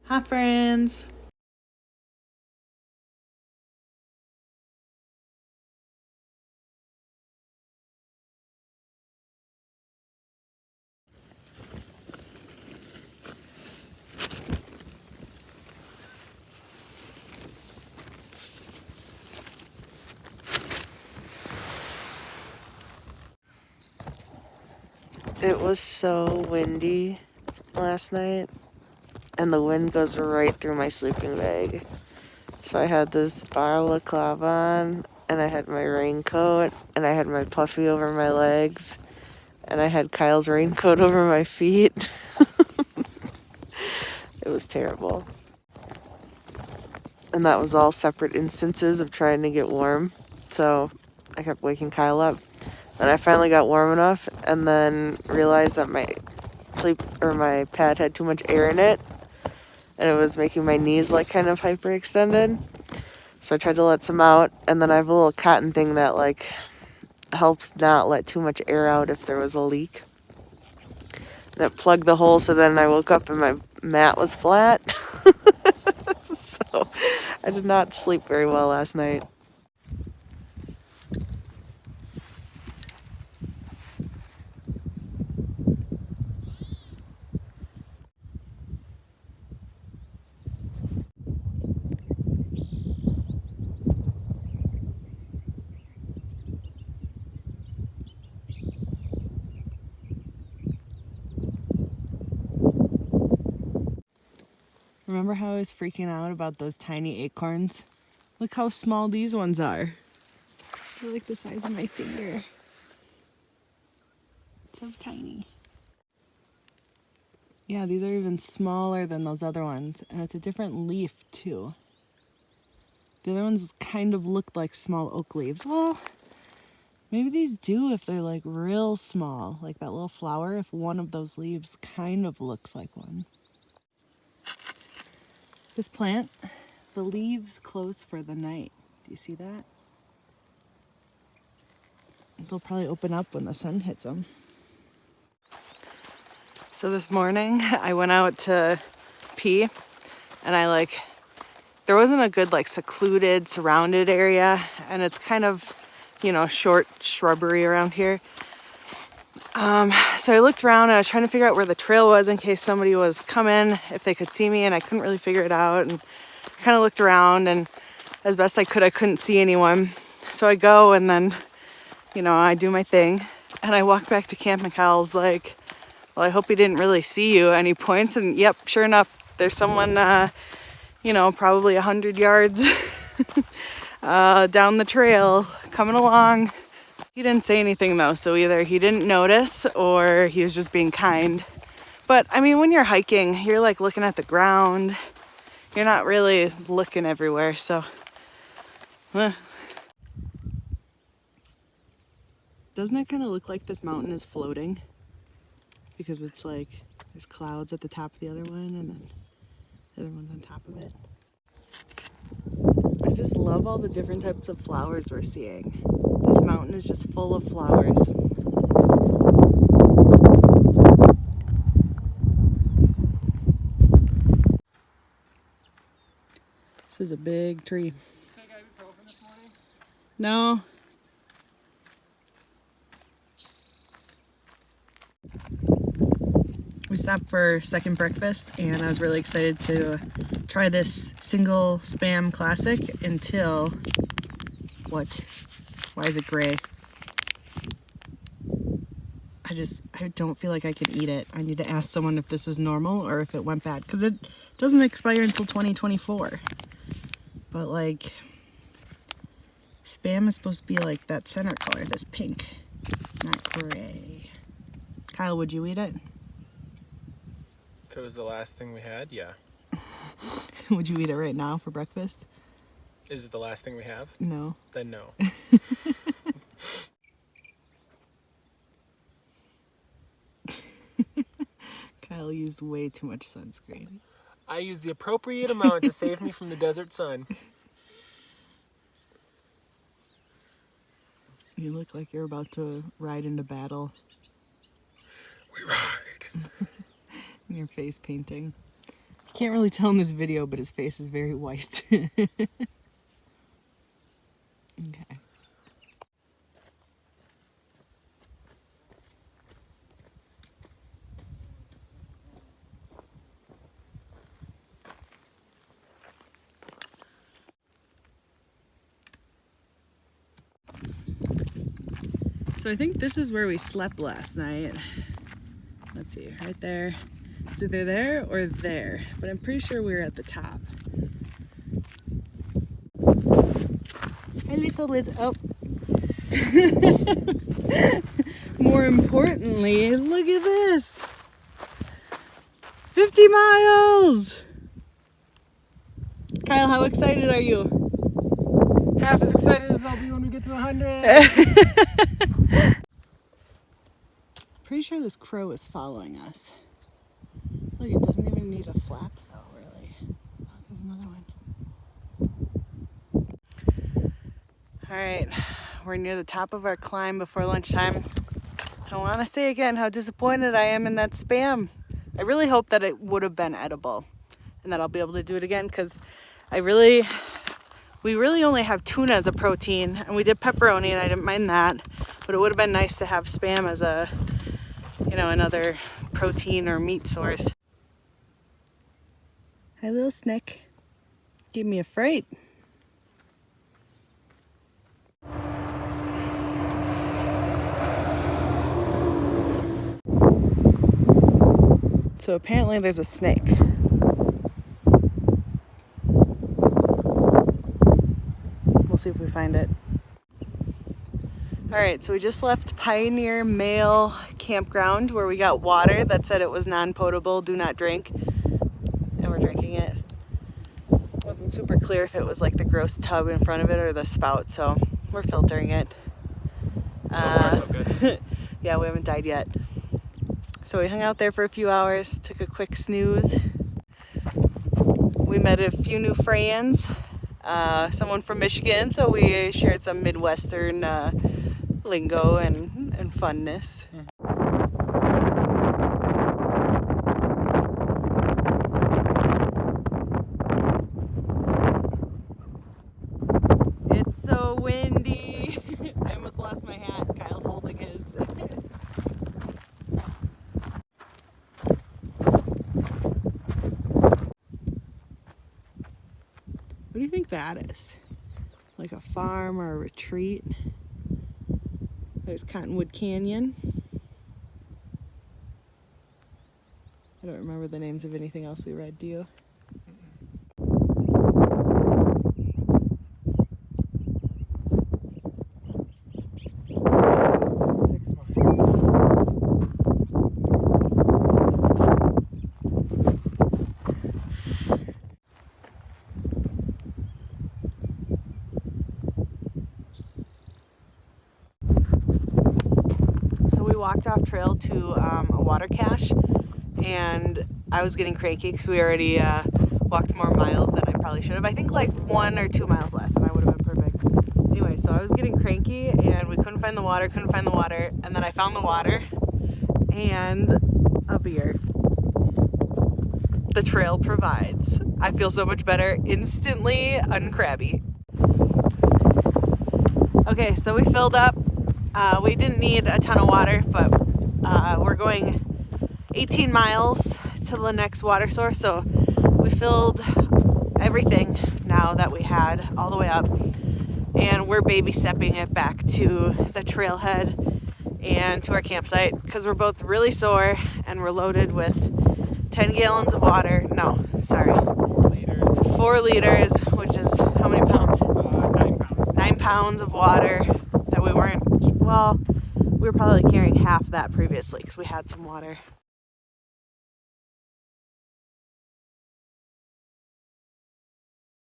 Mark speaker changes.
Speaker 1: Hi, friends. It was so windy last night, and the wind goes right through my sleeping bag. So I had this balaclava on, and I had my raincoat, and I had my puffy over my legs, and I had Kyle's raincoat over my feet. It was terrible. And that was all separate instances of trying to get warm. So I kept waking Kyle up. And I finally got warm enough, and then realized that my pad had too much air in it, and it was making my knees like kind of hyperextended. So I tried to let some out, and then I have a little cotton thing that like helps not let too much air out if there was a leak. That plugged the hole, so then I woke up and my mat was flat. So I did not sleep very well last night. Remember how I was freaking out about those tiny acorns? Look how small these ones are. They're like the size of my finger. So tiny. Yeah, these are even smaller than those other ones, and it's a different leaf too. The other ones kind of looked like small oak leaves. Well, maybe these do if they're like real small, like that little flower. If one of those leaves kind of looks like one. This plant, the leaves close for the night. Do you see that? They'll probably open up when the sun hits them. So this morning I went out to pee, and there wasn't a good secluded surrounded area, and it's kind of, short shrubbery around here. So I looked around and I was trying to figure out where the trail was in case somebody was coming, if they could see me, and I couldn't really figure it out, and kind of looked around, and as best I could, I couldn't see anyone. So I go, and then, I do my thing, and I walk back to camp, and Kyle's like, well, I hope he didn't really see you. And he points, and yep, sure enough, there's someone, probably 100 yards down the trail coming along. He didn't say anything though, so either he didn't notice or he was just being kind. But I mean, when you're hiking, you're like looking at the ground. You're not really looking everywhere, so. Doesn't it kind of look like this mountain is floating? Because it's like there's clouds at the top of the other one, and then the other one's on top of it. I just love all the different types of flowers we're seeing. This mountain is just full of flowers. This is a big tree. Did you take ibuprofen this morning? No. We stopped for second breakfast, and I was really excited to try this single spam classic until, what? Why is it gray? I don't feel like I can eat it. I need to ask someone if this is normal or if it went bad, because it doesn't expire until 2024. But spam is supposed to be like that center color, this pink, not gray. Kyle, would you eat it?
Speaker 2: If it was the last thing we had, yeah.
Speaker 1: Would you eat it right now for breakfast?
Speaker 2: Is it the last thing we have?
Speaker 1: No.
Speaker 2: Then no.
Speaker 1: Kyle used way too much sunscreen.
Speaker 2: I used the appropriate amount to save me from the desert sun.
Speaker 1: You look like you're about to ride into battle.
Speaker 2: We ride.
Speaker 1: And your face painting.
Speaker 3: Can't really tell in this video, but his face is very white. Okay. So I think this is where we slept last night. Let's see, right there. It's either there or there, but I'm pretty sure we were at the top. Hi, little Liz. Oh. More importantly, look at this. 50 miles! Kyle, how excited are you?
Speaker 2: Half as excited as I'll be when we get to 100.
Speaker 3: Pretty sure this crow is following us. Look, it doesn't even need a flap though, really. Oh, there's another one. All right, we're near the top of our climb before lunchtime. I want to say again how disappointed I am in that Spam. I really hope that it would have been edible and that I'll be able to do it again, because we really only have tuna as a protein, and we did pepperoni and I didn't mind that, but it would have been nice to have Spam as a, you know, another protein or meat source. Hi, little Snick. Give me a fright. So apparently there's a snake. We'll see if we find it. All right, so we just left Pioneer Mail Campground where we got water that said it was non-potable, do not drink. And we're drinking it. Wasn't super clear if it was like the gross tub in front of it or the spout, so we're filtering it.
Speaker 2: So far, so good.
Speaker 3: Yeah, we haven't died yet. So we hung out there for a few hours, took a quick snooze. We met a few new friends, someone from Michigan, so we shared some Midwestern lingo and funness. It's so windy. I almost lost my hat. Kyle's holding his. What do you think that is? Like a farm or a retreat? There's Cottonwood Canyon. I don't remember the names of anything else we read, do you? Walked off trail to a water cache, and I was getting cranky because we already walked more miles than I probably should have. I think like 1 or 2 miles less and I would have been perfect. Anyway, so I was getting cranky and we couldn't find the water, and then I found the water and a beer. The trail provides. I feel so much better, instantly uncrabby. Okay, so we filled up. We didn't need a ton of water, but we're going 18 miles to the next water source, so we filled everything now that we had all the way up, and we're baby stepping it back to the trailhead and to our campsite because we're both really sore and we're loaded with 10 gallons of water. No, sorry. 4 liters, which is how many pounds?
Speaker 2: 9 pounds.
Speaker 3: 9 pounds of water that we weren't, well, we were probably carrying half that previously because we had some water.